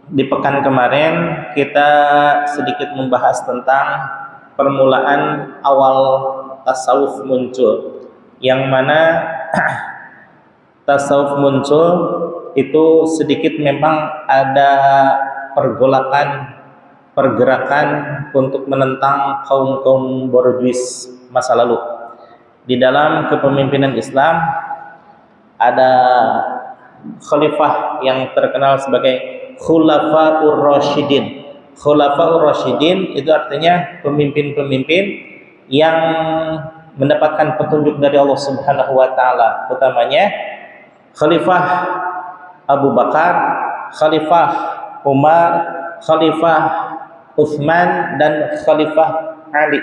Di pekan kemarin kita sedikit membahas tentang permulaan awal tasawuf muncul, yang mana tasawuf muncul itu sedikit memang ada pergerakan untuk menentang kaum borjuis masa lalu. Di dalam kepemimpinan Islam ada khalifah yang terkenal sebagai Khulafaur Rasyidin. Khulafaur Rasyidin itu artinya pemimpin-pemimpin yang mendapatkan petunjuk dari Allah Subhanahu wa taala, utamanya Khalifah Abu Bakar, Khalifah Umar, Khalifah Utsman dan Khalifah Ali.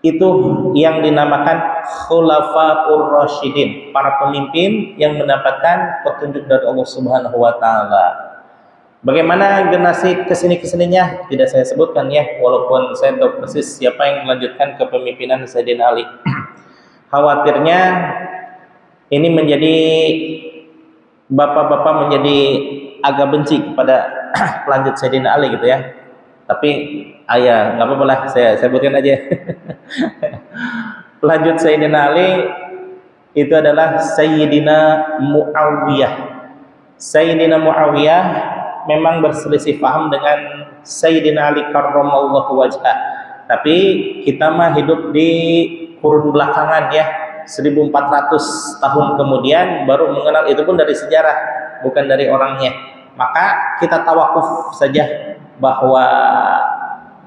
Itu yang dinamakan Khulafaur Rasyidin, para pemimpin yang mendapatkan petunjuk dari Allah Subhanahu wa taala. Bagaimana generasi kesininya tidak saya sebutkan ya, walaupun saya tahu persis siapa yang melanjutkan kepemimpinan Sayyidina Ali. Khawatirnya ini menjadi bapak-bapak menjadi agak benci kepada pelanjut Sayyidina Ali gitu ya. Tapi ayah nggak apa-apa lah, saya sebutkan aja. Pelanjut Sayyidina Ali itu adalah Sayyidina Muawiyah. Sayyidina Muawiyah memang berselisih paham dengan Sayyidina Ali karramallahu wajhah. Tapi kita mah hidup di kurun belakangan ya, 1400 tahun kemudian baru mengenal, itu pun dari sejarah, bukan dari orangnya. Maka kita tawakuf saja bahwa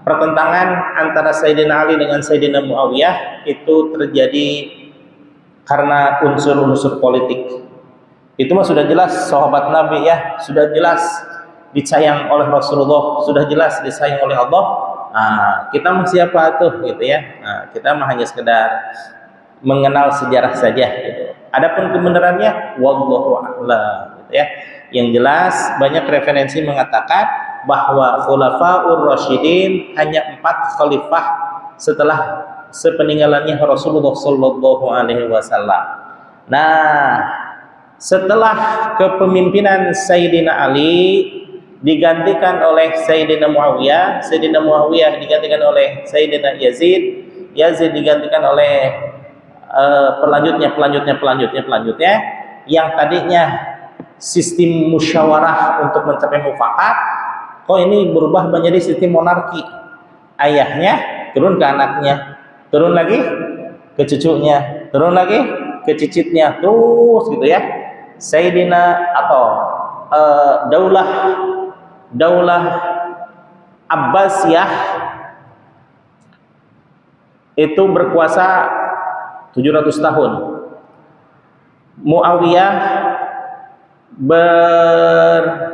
pertentangan antara Sayyidina Ali dengan Sayyidina Muawiyah itu terjadi karena unsur-unsur politik. Itu mah sudah jelas sahabat Nabi ya, sudah jelas disayang oleh Rasulullah, sudah jelas disayang oleh Allah. Kita mah siapa tuh gitu ya. Kita mah hanya sekedar mengenal sejarah saja gitu. Adapun kebenarannya wallahu a'lam gitu ya. Yang jelas banyak referensi mengatakan bahwa Khulafaur Rasyidin hanya 4 khalifah setelah sepeninggalannya Rasulullah sallallahu alaihi wasallam. Nah, setelah kepemimpinan Sayyidina Ali digantikan oleh Sayyidina Muawiyah, Sayyidina Muawiyah digantikan oleh Sayyidina Yazid, Yazid digantikan oleh pelanjutnya yang tadinya sistem musyawarah untuk mencapai mufakat, kok ini berubah menjadi sistem monarki. Ayahnya turun ke anaknya, turun lagi ke cucunya, turun lagi ke cicitnya, terus gitu ya. Sayyidina atau Daulah Abbasiyah itu berkuasa 700 tahun. Muawiyah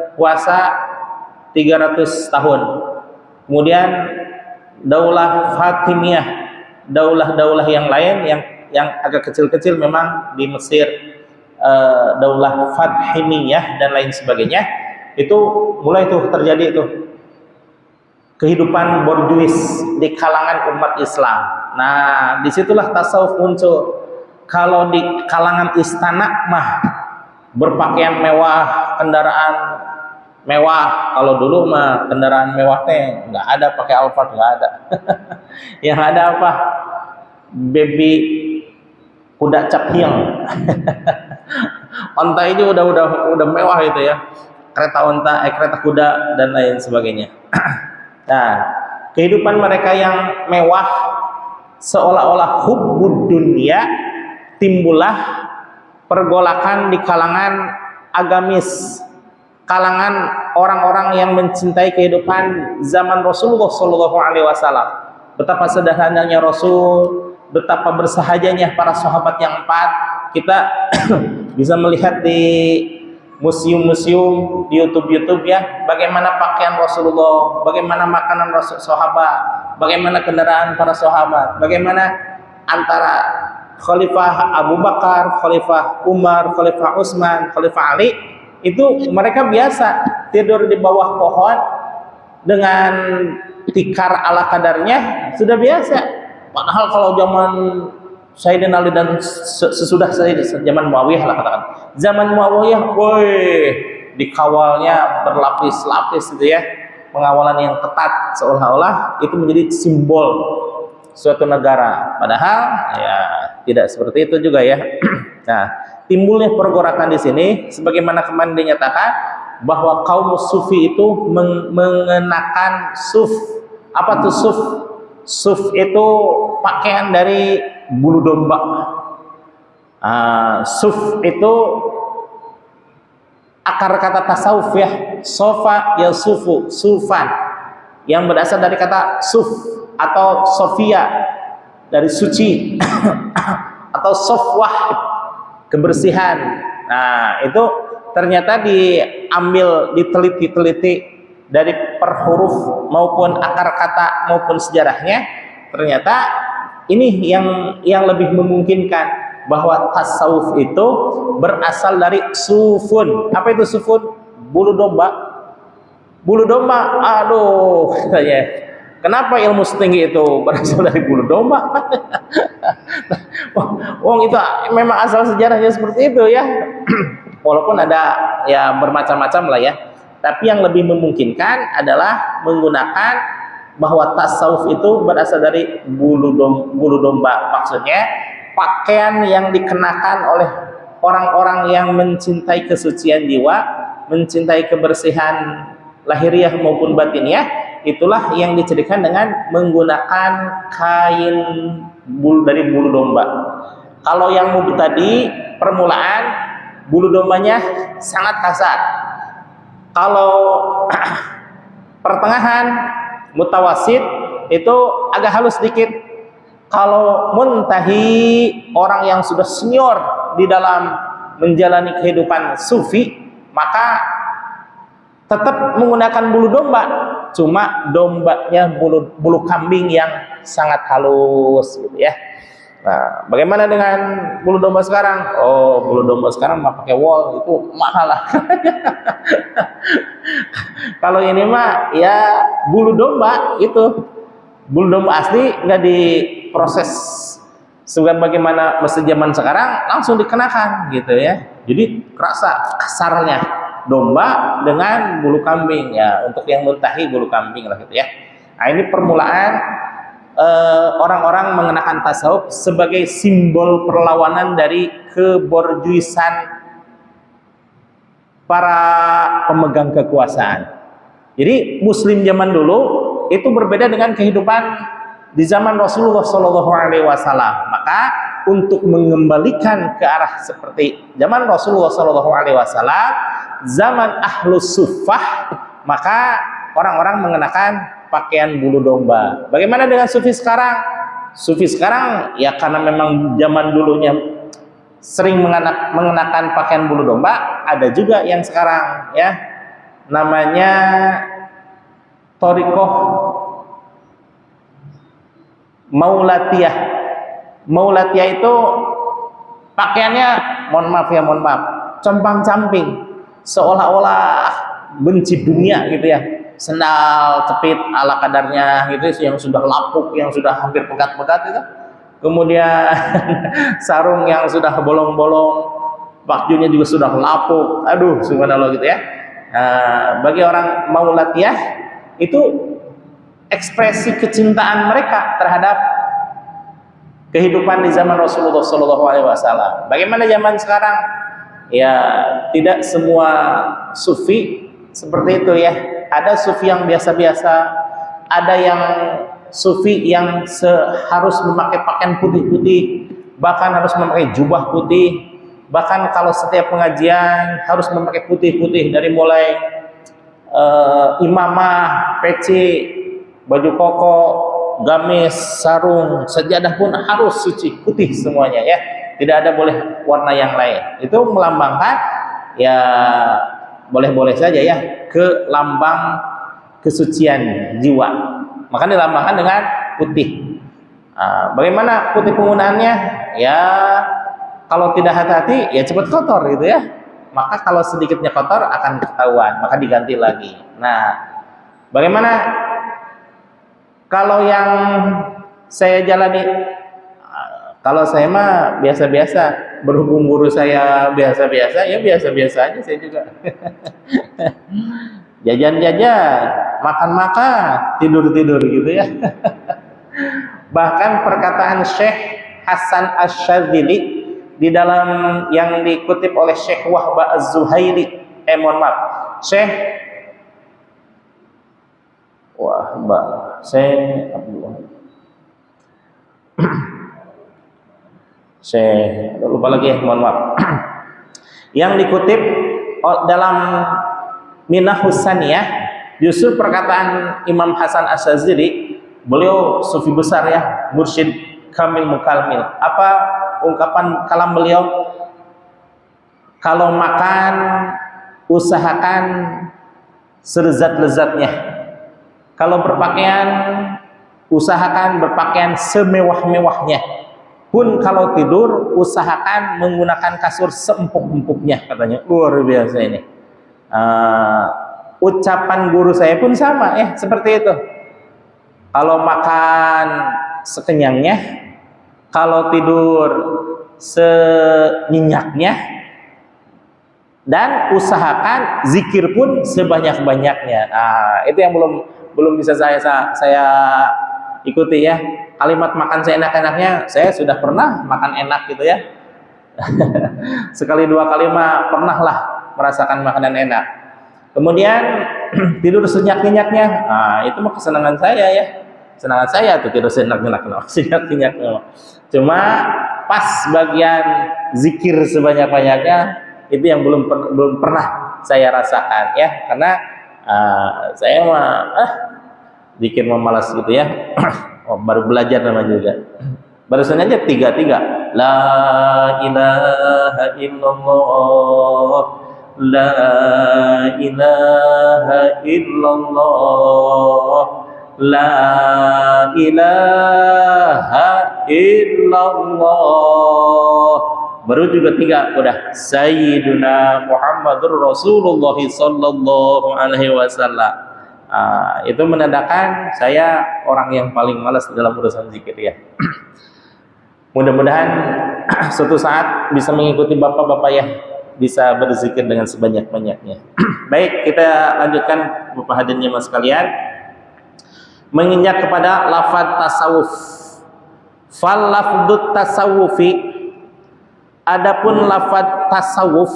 berkuasa 300 tahun. Kemudian Daulah Fatimiyah, daulah-daulah yang lain yang agak kecil-kecil memang di Mesir, Daulah Fatimiyah dan lain sebagainya. Itu mulai tuh terjadi tuh kehidupan borjuis di kalangan umat Islam. Nah, disitulah tasawuf muncul. Kalau di kalangan istana mah berpakaian mewah, kendaraan mewah. Kalau dulu mah kendaraan mewah teh nggak ada, pakai Alphard nggak ada. Yang ada apa? Baby kuda cap hiang. Onta itu udah mewah itu ya. Kereta onta, kereta kuda dan lain sebagainya. Nah, kehidupan mereka yang mewah seolah-olah hubbud dunia, timbullah pergolakan di kalangan agamis, kalangan orang-orang yang mencintai kehidupan zaman Rasulullah Shallallahu Alaihi Wasallam. Betapa sederhananya Rasul, betapa bersahajanya para sahabat yang 4. Kita bisa melihat di museum-museum, di YouTube ya, bagaimana pakaian Rasulullah, bagaimana makanan sahabat, bagaimana kendaraan para sahabat, bagaimana antara Khalifah Abu Bakar, Khalifah Umar, Khalifah Utsman, Khalifah Ali, itu mereka biasa tidur di bawah pohon dengan tikar ala kadarnya, sudah biasa. Padahal kalau zaman Sayyidina Ali dan sesudah zaman Muawiyah lah katakan. Zaman Muawiyah, woi, dikawalnya berlapis-lapis gitu ya, pengawalan yang ketat, seolah-olah itu menjadi simbol suatu negara. Padahal ya tidak seperti itu juga ya. Nah, timbulnya pergolakan di sini sebagaimana kemarin dinyatakan bahwa kaum sufi itu mengenakan suf. Apa tuh suf? Suf itu pakaian dari bulu domba. Suf itu akar kata tasawuf ya, sofa ya sufu, sufan, yang berasal dari kata suf atau sofia dari suci atau sofwah kebersihan. Nah itu ternyata diambil, diteliti dari per huruf maupun akar kata maupun sejarahnya. Ternyata ini yang lebih memungkinkan bahwa tasawuf itu berasal dari sufun. Apa itu sufun? Bulu domba. Bulu domba. Aduh, katanya. Kenapa ilmu setinggi itu berasal dari bulu domba? Wong itu memang asal sejarahnya seperti itu ya. Walaupun ada ya bermacam-macam lah ya. Tapi yang lebih memungkinkan adalah menggunakan bahwa tasawuf itu berasal dari bulu domba. Maksudnya pakaian yang dikenakan oleh orang-orang yang mencintai kesucian jiwa, mencintai kebersihan lahiriah maupun batiniah, itulah yang dicirikan dengan menggunakan kain dari bulu domba. Kalau yang tadi permulaan bulu dombanya sangat kasar. Kalau pertengahan mutawasid itu agak halus sedikit. Kalau muntahi, orang yang sudah senior di dalam menjalani kehidupan sufi, maka tetap menggunakan bulu domba, cuma dombanya bulu kambing yang sangat halus gitu ya. Nah, bagaimana dengan bulu domba sekarang? Oh, bulu domba sekarang mah pakai wool, itu mahal lah. Kalau ini mah ya bulu domba itu, bulu domba asli nggak diproses sebagaimana mesin zaman sekarang, langsung dikenakan gitu ya. Jadi kerasa kasarnya domba dengan bulu kambing ya, untuk yang muntahi bulu kambing lah gitu ya. Nah, ini permulaan orang-orang mengenakan tasawuf sebagai simbol perlawanan dari keborjuisan para pemegang kekuasaan. Jadi Muslim zaman dulu itu berbeda dengan kehidupan di zaman Rasulullah Shallallahu Alaihi Wasallam. Maka untuk mengembalikan ke arah seperti zaman Rasulullah Shallallahu Alaihi Wasallam, zaman Ahlus Suffah, maka orang-orang mengenakan pakaian bulu domba. Bagaimana dengan sufi sekarang? Sufi sekarang ya karena memang zaman dulunya sering mengenakan pakaian bulu domba, ada juga yang sekarang ya namanya Thariqah Maulatiyah. Maulatiyah itu pakaiannya, mohon maaf, compang-camping, seolah-olah benci dunia gitu ya. Sendal cepit ala kadarnya gitu yang sudah lapuk, yang sudah hampir pegat-pegat itu. Kemudian sarung yang sudah bolong-bolong, bajunya juga sudah lapuk. Aduh, subhanallah gitu ya. Nah, bagi orang Maulatiyah itu ekspresi kecintaan mereka terhadap kehidupan di zaman Rasulullah Shallallahu Alaihi Wasallam. Bagaimana zaman sekarang? Ya tidak semua sufi seperti itu ya. Ada sufi yang biasa-biasa, ada yang sufi yang harus memakai pakaian putih-putih, bahkan harus memakai jubah putih, bahkan kalau setiap pengajian harus memakai putih-putih dari mulai imamah, peci, baju koko, gamis, sarung, sajadah pun harus suci, putih semuanya ya. Tidak ada boleh warna yang lain. Itu melambangkan ya boleh-boleh saja ya ke lambang kesucian jiwa. Maka dilambangkan dengan putih. Bagaimana putih penggunaannya? Ya kalau tidak hati-hati ya cepat kotor gitu ya. Maka kalau sedikitnya kotor akan ketahuan, maka diganti lagi. Nah, bagaimana kalau yang saya jalani? Kalau saya mah biasa-biasa, Berhubung guru saya biasa-biasa, ya biasa-biasa aja saya juga. Jajan-jajan, makan-makan, tidur-tidur gitu ya. Bahkan perkataan Syekh Hasan Asy-Syadzili di dalam yang dikutip oleh Syekh Wahbah Az-Zuhaili, mohon maaf, Syekh Wahbah, Syekh Abdullah, Syekh lupa lagi ya, mohon maaf. Yang dikutip dalam Minahus Saniyah, justru perkataan Imam Hasan Asy-Syadzili, beliau sufi besar ya, mursyid kamil mukalmil. Apa ungkapan kalam beliau? Kalau makan usahakan selezat-lezatnya. Kalau berpakaian usahakan berpakaian semewah-mewahnya. Pun kalau tidur usahakan menggunakan kasur seempuk-empuknya, katanya. Luar biasa ini. Ucapan guru saya pun sama ya, seperti itu. Kalau makan sekenyangnya, kalau tidur senyenyaknya, dan usahakan zikir pun sebanyak-banyaknya. Itu yang belum bisa saya ikuti ya. Kalimat makan seenak-enaknya, saya sudah pernah makan enak gitu ya. Sekali dua kali mah pernah lah merasakan makanan enak. Kemudian tidur senyak-nyenyaknya, itu mah kesenangan saya ya. Senangan saya tuh tidur senyak-nyenyaknya. Cuma pas bagian zikir sebanyak-banyaknya, itu yang belum pernah saya rasakan ya. Karena saya mah zikir mah malas gitu ya. Baru belajar namanya juga. Barusan aja tiga. La ilaha illallah, la ilaha illallah, la ilaha illallah. Baru juga tiga, udah Sayyiduna Muhammadur Rasulullah sallallahu alaihi wasallam. Itu menandakan saya orang yang paling malas dalam urusan zikir ya. Mudah-mudahan suatu saat bisa mengikuti bapak-bapak yang bisa berzikir dengan sebanyak-banyaknya. Baik, kita lanjutkan Bapak hadirin mas sekalian. Menginjak kepada lafaz tasawuf. Fal lafdut tasawufi, adapun lafaz tasawuf,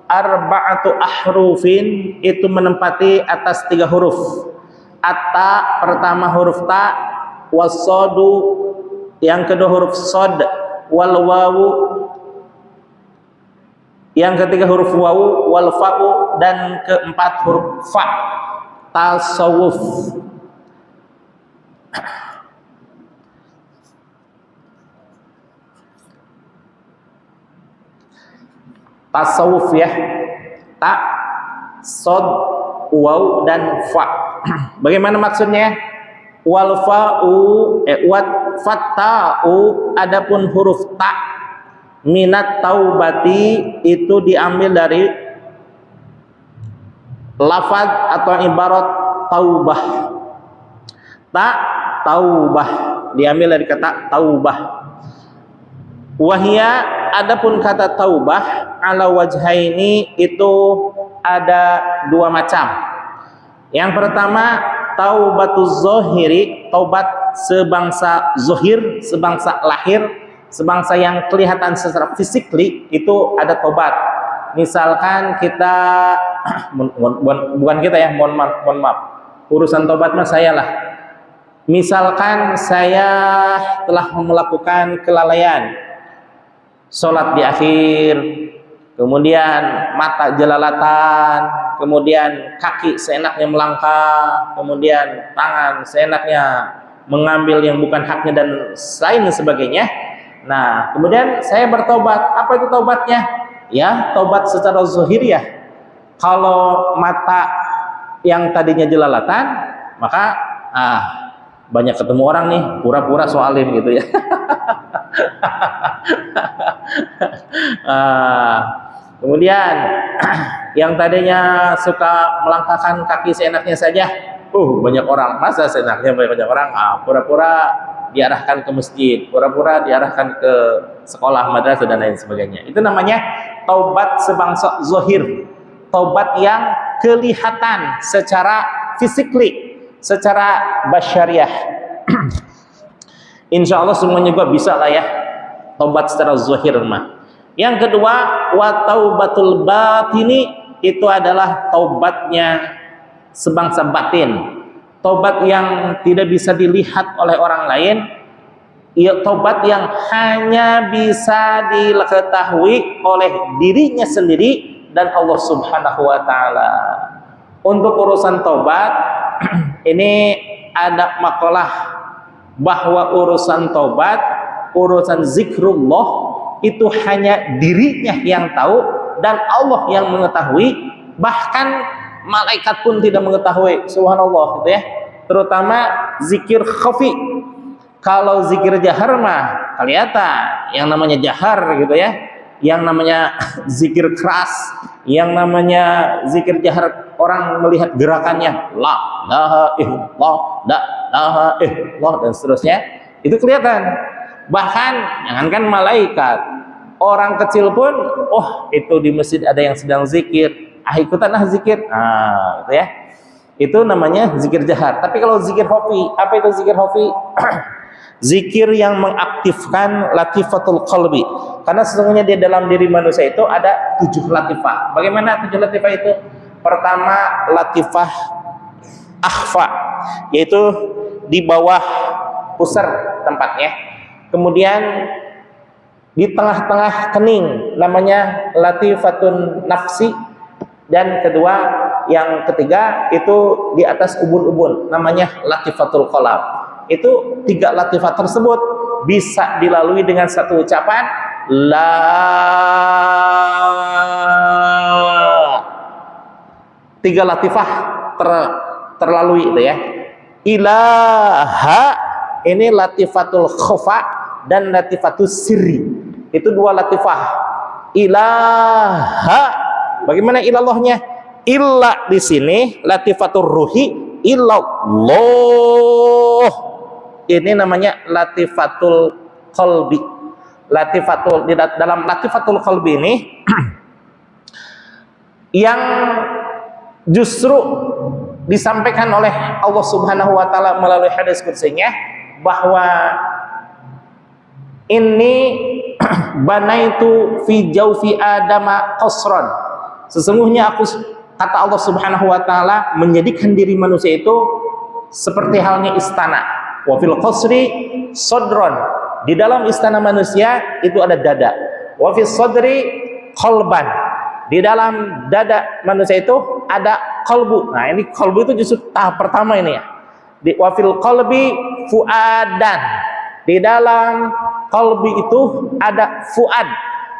arba'atu ahrufin, itu menempati atas 3 huruf. Atta, pertama huruf ta, wasadu, yang kedua huruf sod, wal wawu, yang ketiga huruf wawu, wal fa'u, dan keempat huruf fa. Tasawuf. Tasawuf ya, ta, sod, waw, dan fa. Bagaimana maksudnya? Wal fa'u, wat fatta'u, adapun huruf ta, minat taubati, itu diambil dari lafaz atau ibarat taubah. Ta, taubah, diambil dari kata taubah. Wahia, adapun kata taubah, ala wajhaini, itu ada 2 macam. Yang pertama, taubatuz zahiri, taubat sebangsa zahir, sebangsa lahir, sebangsa yang kelihatan secara physically, itu ada taubat. Misalkan kita bukan kita ya, mohon maaf. Urusan taubat mah saya lah. Misalkan saya telah melakukan kelalaian, sholat di akhir, kemudian mata jelalatan, kemudian kaki seenaknya melangkah, kemudian tangan seenaknya mengambil yang bukan haknya, dan lain sebagainya. Nah, kemudian saya bertobat. Apa itu tobatnya? Ya, tobat secara zahiriyah. Kalau mata yang tadinya jelalatan, maka banyak ketemu orang nih, pura-pura so alim gitu ya. Kemudian yang tadinya suka melangkahkan kaki seenaknya saja, banyak orang, masa seenaknya banyak orang, pura-pura diarahkan ke masjid, pura-pura diarahkan ke sekolah, madrasah dan lain sebagainya. Itu namanya taubat sebangsa zahir, taubat yang kelihatan secara physically, secara basyariah. Insya Allah semuanya juga bisa lah ya taubat secara zahir mah. Yang kedua, wa taubatul batini, itu adalah taubatnya sebangsa batin, taubat yang tidak bisa dilihat oleh orang lain, ya taubat yang hanya bisa diketahui oleh dirinya sendiri dan Allah Subhanahu wa taala. Untuk urusan taubat ini ada makalah bahwa urusan taubat, urusan zikrullah itu hanya dirinya yang tahu dan Allah yang mengetahui, bahkan malaikat pun tidak mengetahui. Subhanallah gitu ya. Terutama zikir khafi. Kalau zikir jahar mah kelihatan, yang namanya jahar gitu ya. Yang namanya zikir keras, yang namanya zikir jahar orang melihat gerakannya, la ilaha illallah, la ilaha illallah dan seterusnya. Itu kelihatan. Bahkan jangankan malaikat, orang kecil pun, oh itu di masjid ada yang sedang zikir, ikutan zikir, gitu ya. Itu namanya zikir jahar. Tapi kalau zikir khafi, apa itu zikir khafi? Zikir yang mengaktifkan latifatul qalbi. Karena sesungguhnya di dalam diri manusia itu ada 7 latifah. Bagaimana 7 latifah itu? Pertama, latifah akhfa, yaitu di bawah pusar tempatnya. Kemudian di tengah-tengah kening, namanya latifatun nafsi. Dan kedua, yang ketiga itu di atas ubun-ubun, namanya latifatul qalb. Itu 3 latifah tersebut bisa dilalui dengan satu ucapan la, 3 latifah terlalui itu ya. Ilaha, ini latifatul khafa dan latifatul sirri. Itu 2 latifah. Ilaha, bagaimana ilallahnya? Illa di sini latifatul ruhi, illallah. Ini namanya latifatul qalbi. Latifatul, di dalam latifatul qalbi ini yang justru disampaikan oleh Allah Subhanahu wa taala melalui hadis qudsinya bahwa ini banaitu fi jaufi adama qasran. Sesungguhnya aku, kata Allah Subhanahu wa taala, menjadikan diri manusia itu seperti halnya istana. Wa fil qasri sadron, di dalam istana manusia itu ada dada. Wa fis sadri qalban, di dalam dada manusia itu ada qalbu. Nah, ini qalbu itu justru tahap pertama ini ya. Di wa fil qalbi fuadan, di dalam qalbi itu ada fuad.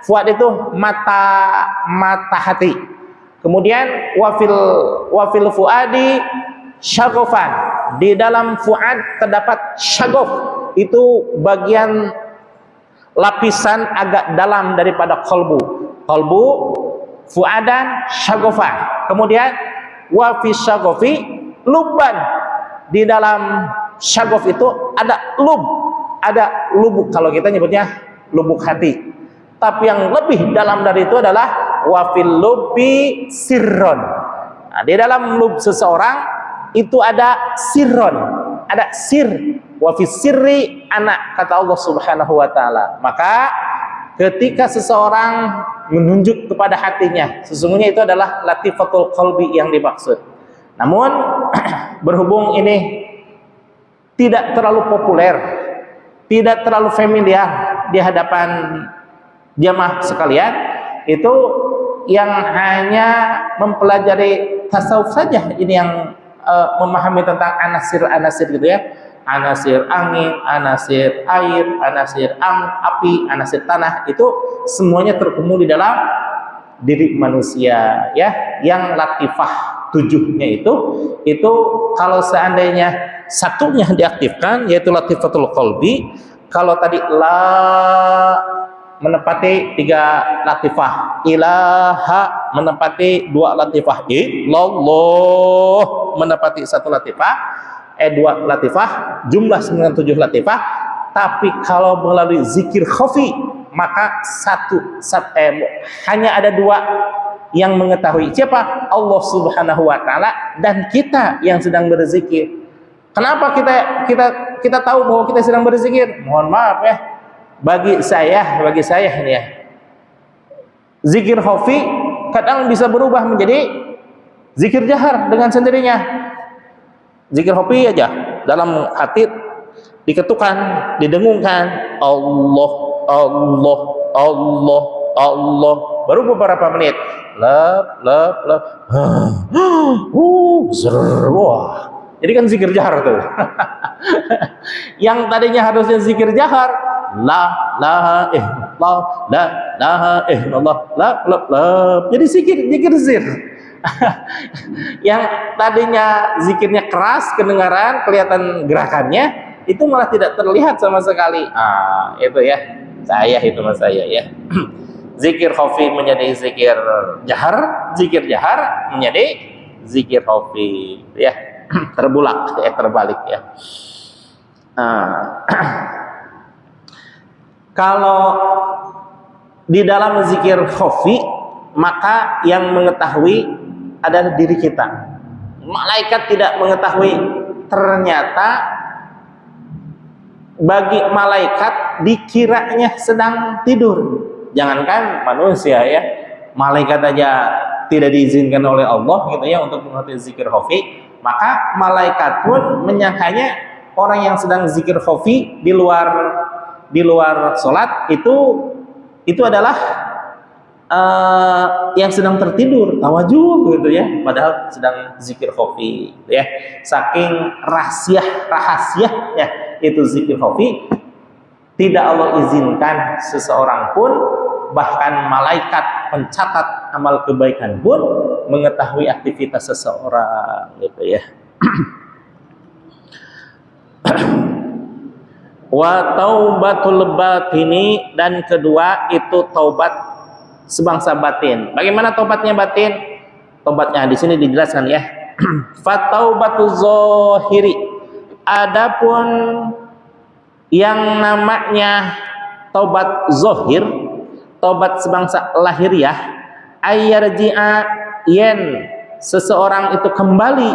Fuad itu mata hati. Kemudian wa fil fuadi syagofan, di dalam fuad terdapat syagof, itu bagian lapisan agak dalam daripada qalbu. Qalbu, fuadan, syagofan. Kemudian wa fi syagofi luban, di dalam syagof itu ada lubuk, kalau kita nyebutnya lubuk hati. Tapi yang lebih dalam dari itu adalah wa fil lubbi sirron. Nah, di dalam lub seseorang itu ada sirron, ada sir. Wa fi sirri anak, kata Allah Subhanahu wa taala. Maka ketika seseorang menunjuk kepada hatinya, sesungguhnya itu adalah latifatul qalbi yang dimaksud. Namun berhubung ini tidak terlalu populer, tidak terlalu familiar di hadapan jamaah sekalian, itu yang hanya mempelajari tasawuf saja ini yang memahami tentang anasir gitu ya. Anasir angin, anasir air, anasir api, anasir tanah, itu semuanya terkumpul di dalam diri manusia ya. Yang latifah 7-nya itu kalau seandainya satunya diaktifkan, yaitu latifatul qalbi. Kalau tadi la menempati 3 latifah, ilaha menempati 2 latifah, illallah menempati 1 latifah, 2 latifah, jumlah 97 latifah. Tapi kalau melalui zikir khafi, maka hanya ada dua yang mengetahui. Siapa? Allah Subhanahu wa taala dan kita yang sedang berzikir. Kenapa kita tahu bahwa kita sedang berzikir? Mohon maaf ya. Bagi saya ini ya. Zikir khafi kadang bisa berubah menjadi zikir jahar dengan sendirinya. Zikir khafi aja dalam hati diketukan, didengungkan Allah, Allah, Allah, Allah. Baru beberapa menit, wah. Jadi kan zikir jahar tuh. Yang tadinya harusnya zikir jahar, la ilaha illallah, la ilaha illallah, la. Jadi zikir zir. Yang tadinya zikirnya keras kedengaran, kelihatan gerakannya, itu malah tidak terlihat sama sekali. Itu ya. Mas saya ya. Zikir khafi menjadi zikir jahar, zikir jahar menjadi zikir khafi ya. Terbalik ya. Kalau di dalam zikir khafi, maka yang mengetahui adalah diri kita. Malaikat tidak mengetahui. Ternyata bagi malaikat dikiranya sedang tidur. Jangankan manusia ya, malaikat aja tidak diizinkan oleh Allah gitu ya untuk mengetahui zikir khafi. Maka malaikat pun menyangkanya orang yang sedang zikir khafi di luar sholat itu adalah yang sedang tertidur, tawajuh gitu ya, padahal sedang zikir khafi ya. Saking rahasia ya itu zikir khafi, tidak Allah izinkan seseorang pun, bahkan malaikat pencatat amal kebaikan pun mengetahui aktivitas seseorang gitu ya. Wa taubatul batini, dan kedua itu taubat sebangsa batin. Bagaimana taubatnya batin? Taubatnya di sini dijelaskan ya. Fataubatu zahiri, adapun yang namanya taubat zahir, taubat sebangsa lahiriah, ayyarji'a, yen seseorang itu kembali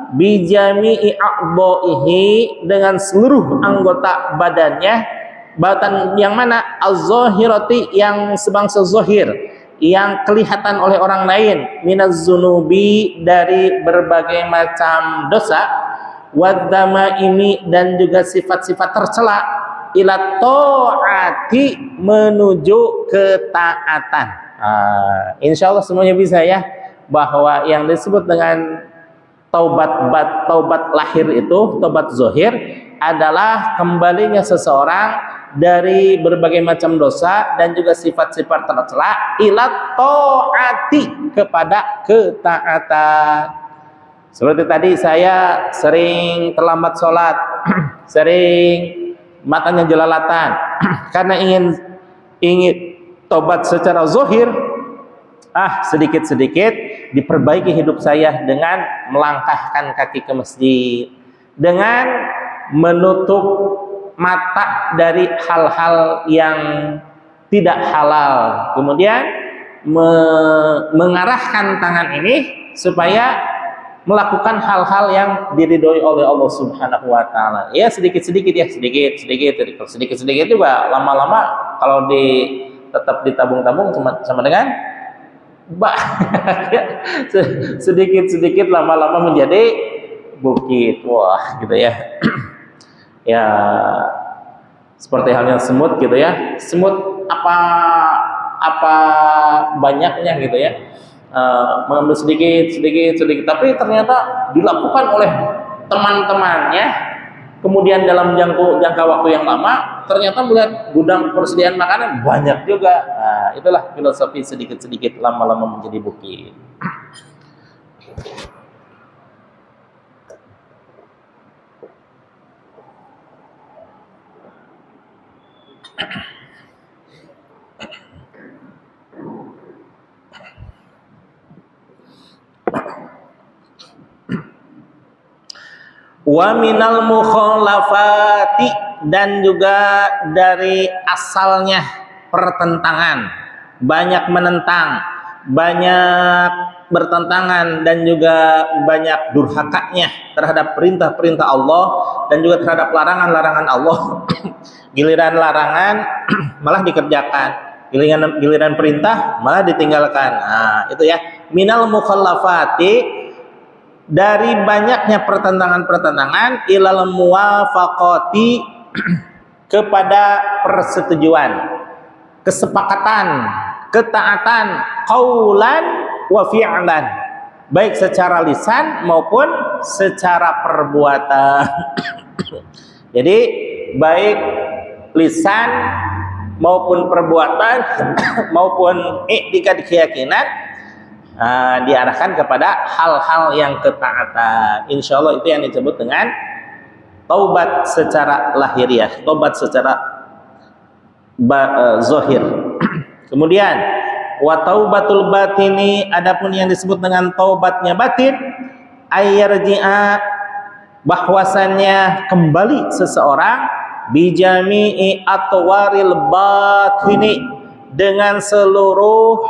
bijami'i a'dha'ihi, dengan seluruh anggota badannya. Batan yang mana? Az-zahirati, yang sebangsa zahir, yang kelihatan oleh orang lain, minaz zunubi, dari berbagai macam dosa, wadzamaimi, dan juga sifat-sifat tercela, ila ta'ati, menuju ketaatan. Insyaallah semuanya bisa ya, bahwa yang disebut dengan taubat lahir itu, taubat zahir, adalah kembalinya seseorang dari berbagai macam dosa dan juga sifat-sifat tercela, ila taati, kepada ketaatan. Seperti tadi saya sering terlambat sholat, sering matanya jelalatan, karena ingin tobat secara zahir, sedikit-sedikit diperbaiki hidup saya dengan melangkahkan kaki ke masjid, dengan menutup mata dari hal-hal yang tidak halal, kemudian mengarahkan tangan ini supaya melakukan hal-hal yang diridhoi oleh Allah Subhanahu wa taala. Ya sedikit-sedikit ya, sedikit-sedikit juga lama-lama kalau tetap ditabung-tabung sama dengan sedikit-sedikit lama-lama menjadi bukit. Wah, gitu ya. Ya seperti halnya semut gitu ya. Semut apa banyaknya gitu ya. Mengambil sedikit, tapi ternyata dilakukan oleh teman-temannya, kemudian dalam jangka waktu yang lama ternyata melihat gudang persediaan makanan banyak juga. Itulah filosofi sedikit-sedikit lama-lama menjadi bukit. Wa minal mukhalafati, dan juga dari asalnya pertentangan, banyak menentang, banyak bertentangan, dan juga banyak durhakanya terhadap perintah-perintah Allah dan juga terhadap larangan-larangan Allah. Giliran larangan malah dikerjakan, giliran perintah malah ditinggalkan. Nah, itu ya, minal mukhallafati, dari banyaknya pertentangan-pertentangan, ilal muwafaqati, kepada persetujuan, kesepakatan, ketaatan, qaulan wa fi'lan, baik secara lisan maupun secara perbuatan. Jadi baik lisan maupun perbuatan maupun iktikad keyakinan diarahkan kepada hal-hal yang ketaatan. Insya Allah itu yang disebut dengan taubat secara lahiriah, taubat secara zahir. Kemudian wa taubatul batini, adapun yang disebut dengan taubatnya batin, ayyarji'a, bahwasannya kembali seseorang bijami'i atwaril batini, dengan seluruh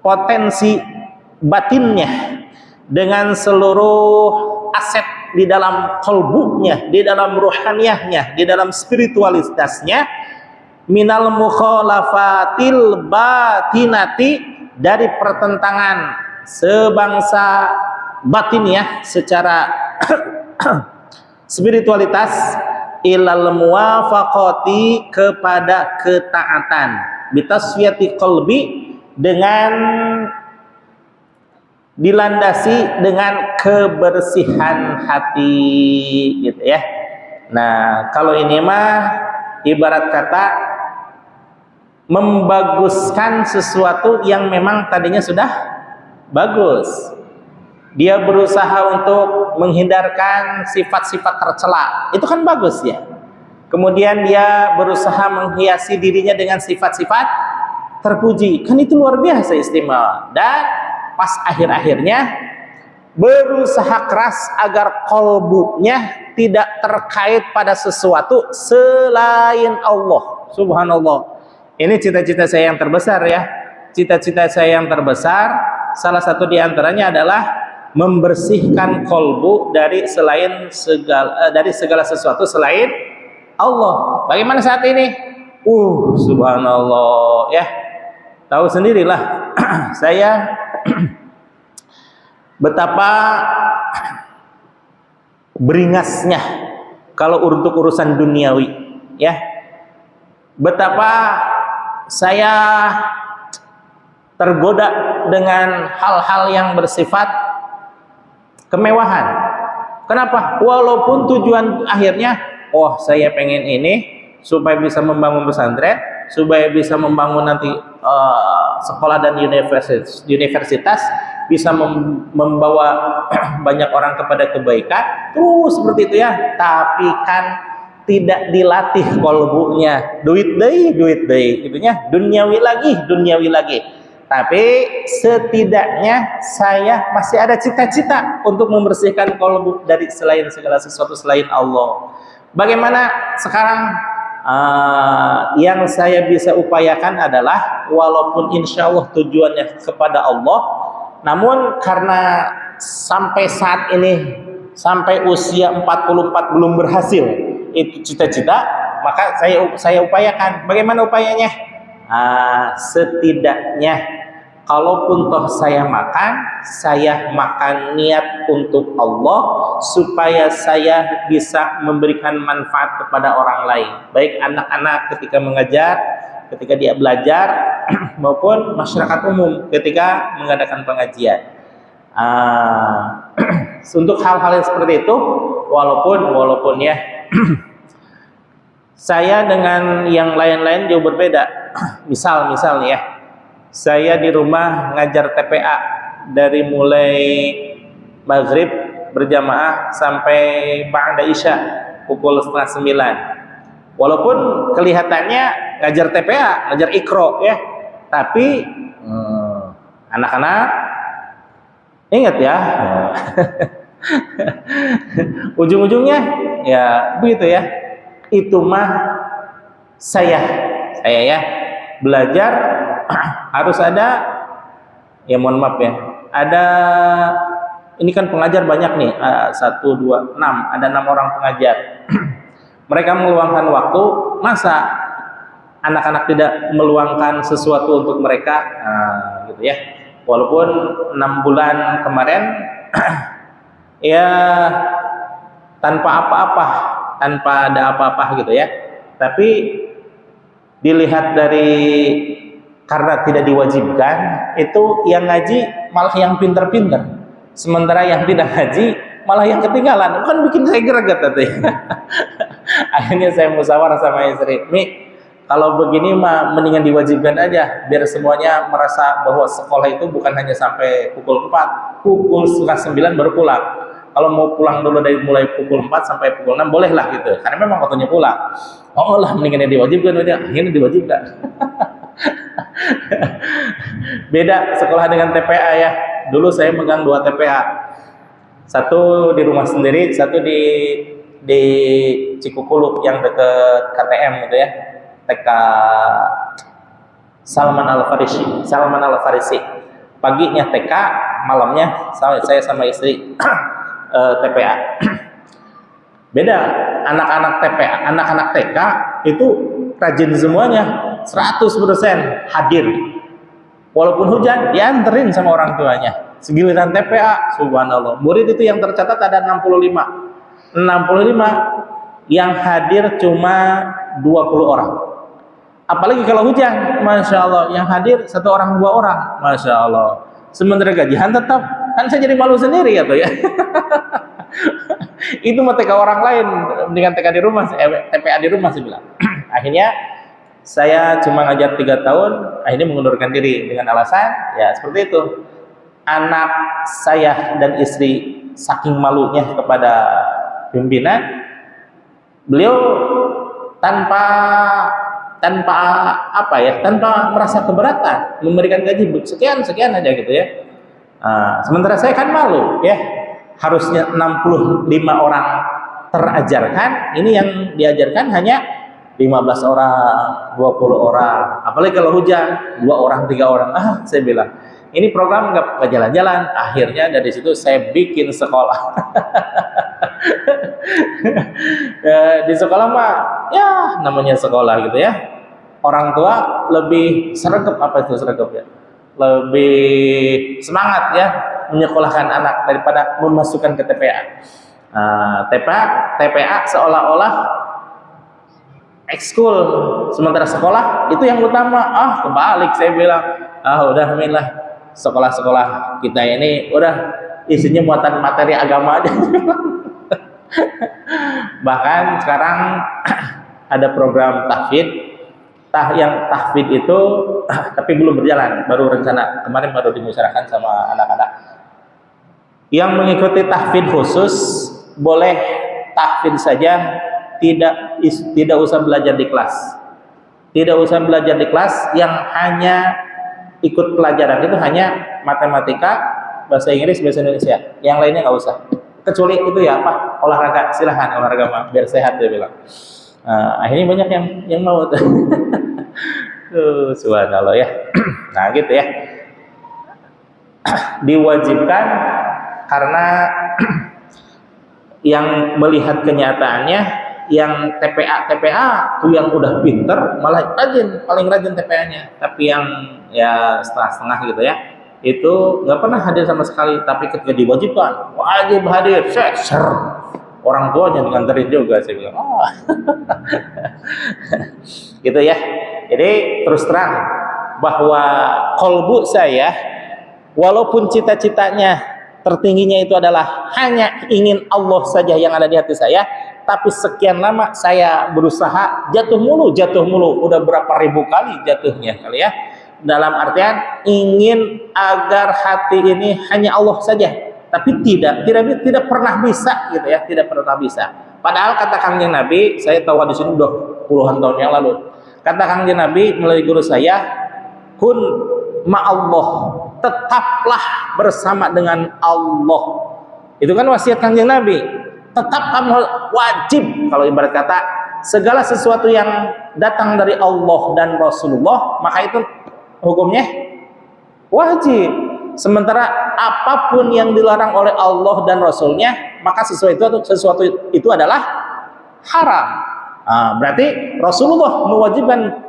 potensi batinnya, dengan seluruh aset di dalam kalbunya, di dalam ruhaniyahnya, di dalam spiritualitasnya, minal mukhalafatil batinati, dari pertentangan sebangsa batiniyah secara spiritualitas, ilal muwafaqati, kepada ketaatan, bitasfiyati qalbi, dengan dilandasi dengan kebersihan hati, gitu ya. Nah, kalau ini mah ibarat kata membaguskan sesuatu yang memang tadinya sudah bagus. Dia berusaha untuk menghindarkan sifat-sifat tercela, itu kan bagus ya. Kemudian dia berusaha menghiasi dirinya dengan sifat-sifat terpuji, kan itu luar biasa istimewa. Dan pas akhir-akhirnya berusaha keras agar kolbunya tidak terkait pada sesuatu selain Allah. Subhanallah, ini cita-cita saya yang terbesar ya. Cita-cita saya yang terbesar, salah satu diantaranya adalah membersihkan kolbu dari segala sesuatu selain Allah. Bagaimana saat ini? Subhanallah ya, tahu sendirilah saya betapa beringasnya kalau untuk urusan duniawi ya, betapa saya tergoda dengan hal-hal yang bersifat kemewahan. Kenapa? Walaupun tujuan akhirnya, saya pengen ini supaya bisa membangun pesantren, supaya bisa membangun nanti sekolah dan universitas, bisa membawa banyak orang kepada kebaikan, terus seperti itu ya. Tapi kan tidak dilatih kolbunya, duit deh, itunya duniawi lagi. Tapi setidaknya saya masih ada cita-cita untuk membersihkan kolbu dari segala sesuatu selain Allah. Bagaimana sekarang? Yang saya bisa upayakan adalah, walaupun insya Allah tujuannya kepada Allah, namun karena sampai saat ini, sampai usia 44 belum berhasil itu cita-cita, maka saya upayakan. Bagaimana upayanya? Setidaknya kalaupun toh saya makan niat untuk Allah, supaya saya bisa memberikan manfaat kepada orang lain, baik anak-anak ketika mengajar, ketika dia belajar, maupun masyarakat umum ketika mengadakan pengajian. Untuk hal-hal yang seperti itu, walaupun ya saya dengan yang lain-lain jauh berbeda. Misal nih ya, saya di rumah ngajar TPA dari mulai maghrib berjamaah sampai ba'da isya pukul 8:30. Walaupun kelihatannya ngajar TPA, ngajar Iqra ya, tapi anak-anak ingat ya, ujung-ujungnya ya begitu ya. itu mah saya ya belajar harus ada, ya mohon maaf ya, ada, ini kan pengajar banyak nih, 1, 2, 6, ada 6 orang pengajar. Mereka meluangkan waktu, masa anak-anak tidak meluangkan sesuatu untuk mereka, gitu ya. Walaupun 6 bulan kemarin ya tanpa apa-apa, tanpa ada apa-apa gitu ya, tapi dilihat dari, karena tidak diwajibkan, itu yang ngaji malah yang pinter-pinter, sementara yang tidak ngaji malah yang ketinggalan. Kan bikin saya greget tadi. Akhirnya saya musyawarah sama istri, Mi, kalau begini mah mendingan diwajibkan aja, biar semuanya merasa bahwa sekolah itu bukan hanya sampai pukul 4, pukul setengah 9 baru pulang. Kalau mau pulang dulu dari mulai pukul 4 sampai pukul 6 bolehlah gitu, karena memang waktunya pulang. Oh lah, mendingan yang diwajibkan aja. Akhirnya diwajibkan. Beda sekolah dengan TPA ya. Dulu saya megang 2 TPA, satu di rumah sendiri, satu di Cikukulu yang dekat KTM gitu ya, TK Salman Al Farisi. Paginya TK, malamnya saya sama istri TPA. Beda, anak-anak TPA, anak-anak TK itu rajin semuanya, 100% hadir. Walaupun hujan, dianterin sama orang tuanya. Segiliran TPA, subhanallah. Murid itu yang tercatat ada 65. 65 yang hadir cuma 20 orang. Apalagi kalau hujan, masya Allah, yang hadir 1 orang 2 orang, masya Allah. Sementara gajian tetap, kan saya jadi malu sendiri ya tuh ya. Itu mau TK orang lain dengan TK di rumah, TPA di rumah saya bilang. Akhirnya saya cuma ngajar 3 tahun, akhirnya mengundurkan diri dengan alasan ya seperti itu. Anak saya dan istri saking malunya kepada pimpinan, beliau tanpa apa ya, tanpa merasa keberatan memberikan gaji sekian aja gitu ya. Sementara saya kan malu ya, harusnya 65 orang terajarkan, ini yang diajarkan hanya 15 orang, 20 orang. Apalagi kalau hujan, 2 orang, 3 orang. Saya bilang, ini program nggak jalan-jalan. Akhirnya dari situ saya bikin sekolah. Di sekolah mah, ya namanya sekolah gitu ya. Orang tua lebih sregep, apa itu sregep ya? Lebih semangat ya menyekolahkan anak daripada memasukkan ke TPA. TPA seolah-olah ekskul, sementara sekolah itu yang utama. Kebalik saya bilang, udah alhamdulillah sekolah-sekolah kita ini udah isinya muatan materi agama aja. Bahkan sekarang ada program tahfidz, yang tahfidz itu tapi belum berjalan, baru rencana kemarin baru dimusyawarahkan sama anak-anak. Yang mengikuti tahfidz khusus boleh tahfidz saja, tidak usah belajar di kelas. Tidak usah belajar di kelas, yang hanya ikut pelajaran itu hanya matematika, bahasa Inggris, bahasa Indonesia. Yang lainnya nggak usah. Kecuali itu ya apa? Olahraga, silahkan olahraga mah biar sehat dia bilang. Akhirnya banyak yang mau. Subhanallah ya. Nah gitu ya. Diwajibkan karena yang melihat kenyataannya, yang TPA tuh yang udah pinter malah rajin, paling rajin TPA-nya. Tapi yang ya setengah-setengah gitu ya, itu nggak pernah hadir sama sekali. Tapi ketika diwajibkan, wajib hadir, ser. Orang tuanya nganterin juga, saya bilang. Gitu ya. Jadi terus terang bahwa kolbu saya, walaupun cita-citanya tertingginya itu adalah hanya ingin Allah saja yang ada di hati saya, tapi sekian lama saya berusaha jatuh mulu, udah berapa ribu kali jatuhnya kali ya. Dalam artian ingin agar hati ini hanya Allah saja, tapi tidak pernah bisa gitu ya, tidak pernah bisa. Padahal kata Kangjeng Nabi, saya tahu di sini udah puluhan tahun yang lalu. Kata Kangjeng Nabi melalui guru saya, kun ma'allah, tetaplah bersama dengan Allah. Itu kan wasiat Kangjeng Nabi. Tetap kamu wajib, kalau ibarat kata segala sesuatu yang datang dari Allah dan Rasulullah maka itu hukumnya wajib. Sementara apapun yang dilarang oleh Allah dan Rasulnya maka sesuatu itu adalah haram. Berarti Rasulullah mewajibkan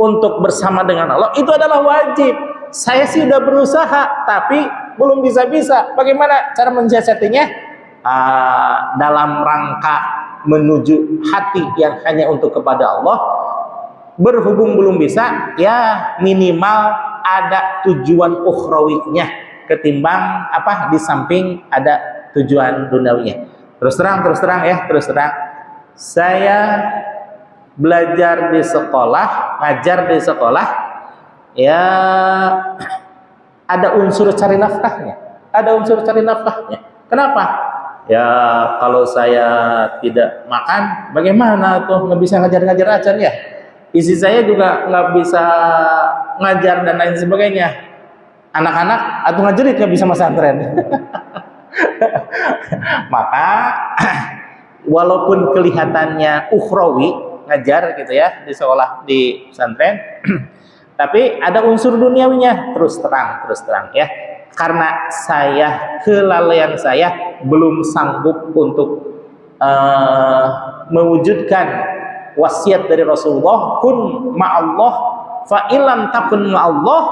untuk bersama dengan Allah itu adalah wajib. Saya sih udah berusaha tapi belum bisa-bisa. Bagaimana cara mensiasatinya? Dalam rangka menuju hati yang hanya untuk kepada Allah. Berhubung belum bisa, ya minimal ada tujuan ukhrawinya ketimbang di samping ada tujuan duniawinya. Terus terang. Saya belajar di sekolah, ngajar di sekolah, ya ada unsur cari nafkahnya. Kenapa? Ya kalau saya tidak makan, bagaimana tuh nggak bisa ngajar-ngajar acan ya? Isi saya juga nggak bisa ngajar dan lain sebagainya. Anak-anak atau ngajarin nggak bisa pesantren. Maka walaupun kelihatannya ukhrawi ngajar gitu ya di sekolah di pesantren, tapi ada unsur duniawinya. Terus terang ya. Karena kelalaian saya belum sanggup untuk mewujudkan wasiat dari Rasulullah, kun ma'allah fa illam takun ma'allah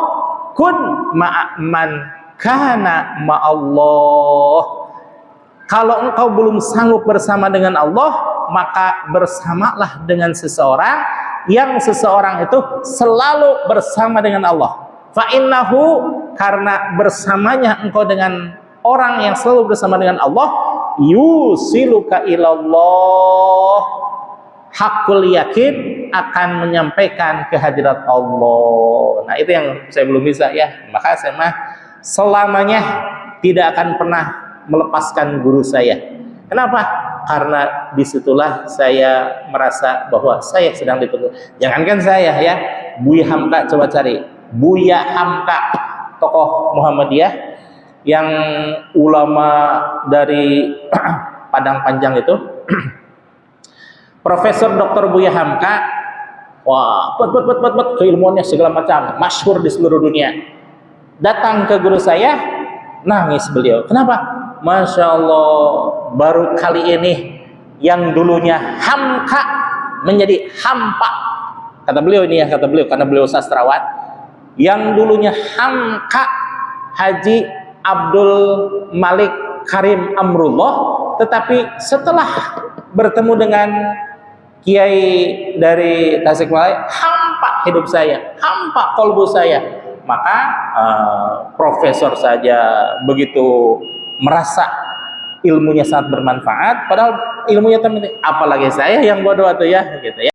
kun ma'man kana ma'allah. Kalau engkau belum sanggup bersama dengan Allah, maka bersamalah dengan seseorang yang seseorang itu selalu bersama dengan Allah. Fa innahu, karena bersamanya engkau dengan orang yang selalu bersama dengan Allah, yusiluka ilallah, hakul yakin, akan menyampaikan kehadirat Allah. Nah itu yang saya belum bisa ya. Maka saya selamanya tidak akan pernah melepaskan guru saya. Kenapa? Karena disitulah saya merasa bahwa saya sedang dituntut. Jangankan saya ya, Buya Hamka, coba cari Buya Hamka, tokoh Muhammadiyah yang ulama dari Padang Panjang itu. Profesor Dr. Buya Hamka, wah, keilmuannya segala macam, masyhur di seluruh dunia. Datang ke guru saya, nangis beliau. Kenapa? Masya Allah, baru kali ini yang dulunya Hamka menjadi Hampa. Kata beliau karena beliau sastrawan. Yang dulunya Hamka, Haji Abdul Malik Karim Amrullah, tetapi setelah bertemu dengan Kiai dari Tasikmalaya, hampa hidup saya, hampa kolbu saya. Maka profesor saja begitu merasa ilmunya sangat bermanfaat, padahal ilmunya teman, apalagi saya yang bodoh atau ya gitu ya.